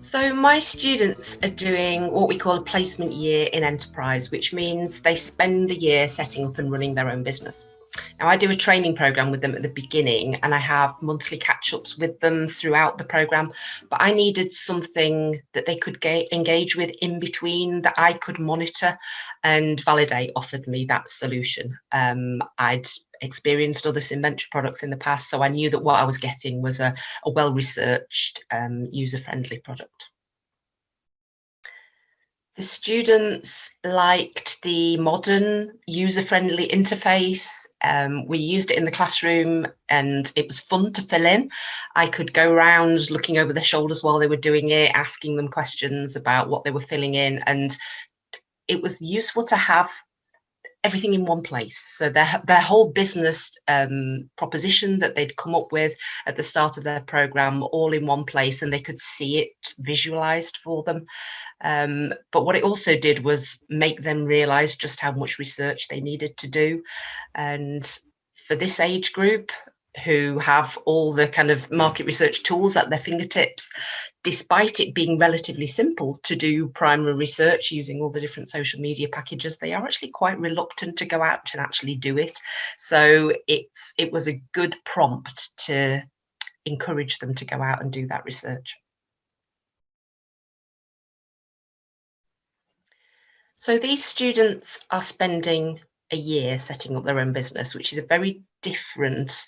So my students are doing what we call a placement year in enterprise, which means they spend the year setting up and running their own business. Now, I do a training program with them at the beginning, and I have monthly catch-ups with them throughout the program, but I needed something that they could engage with in between, that I could monitor, and Validate offered me that solution. I'd experienced other SimVenture products in the past, so I knew that what I was getting was a well-researched, user-friendly product. The students liked the modern, user-friendly interface. We used it in the classroom and it was fun to fill in. I could go around looking over their shoulders while they were doing it, asking them questions about what they were filling in, and it was useful to have everything in one place. So their whole business proposition that they'd come up with at the start of their program, all in one place, and they could see it visualized for them. But what it also did was make them realize just how much research they needed to do. And for this age group, who have all the kind of market research tools at their fingertips, despite it being relatively simple to do primary research using all the different social media packages, they are actually quite reluctant to go out and actually do it. So it was a good prompt to encourage them to go out and do that research. So these students are spending a year setting up their own business, which is a very different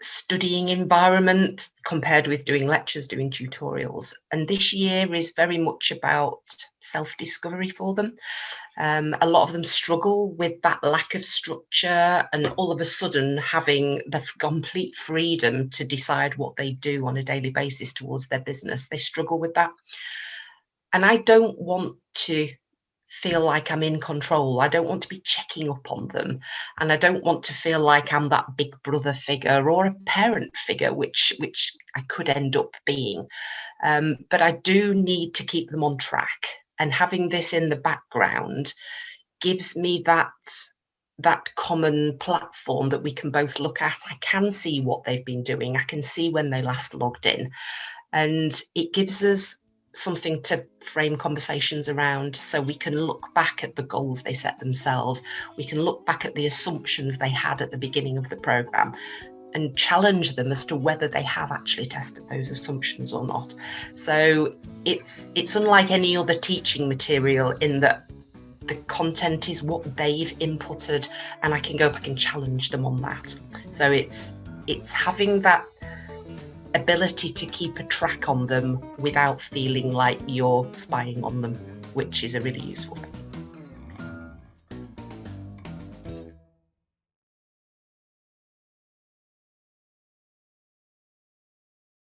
studying environment compared with doing lectures, doing tutorials. And this year is very much about self-discovery for them. A lot of them struggle with that lack of structure and all of a sudden having the complete freedom to decide what they do on a daily basis towards their business. They struggle with that. And I don't want to feel like I'm in control. I don't want to be checking up on them. And I don't want to feel like I'm that big brother figure or a parent figure, which I could end up being. But I do need to keep them on track. And having this in the background gives me that common platform that we can both look at. I can see what they've been doing. I can see when they last logged in. And it gives us something to frame conversations around, so we can look back at the goals they set themselves. We can look back at the assumptions they had at the beginning of the program and challenge them as to whether they have actually tested those assumptions or not. So it's unlike any other teaching material in that the content is what they've inputted and I can go back and challenge them on that. So it's having that ability to keep a track on them without feeling like you're spying on them, which is a really useful thing.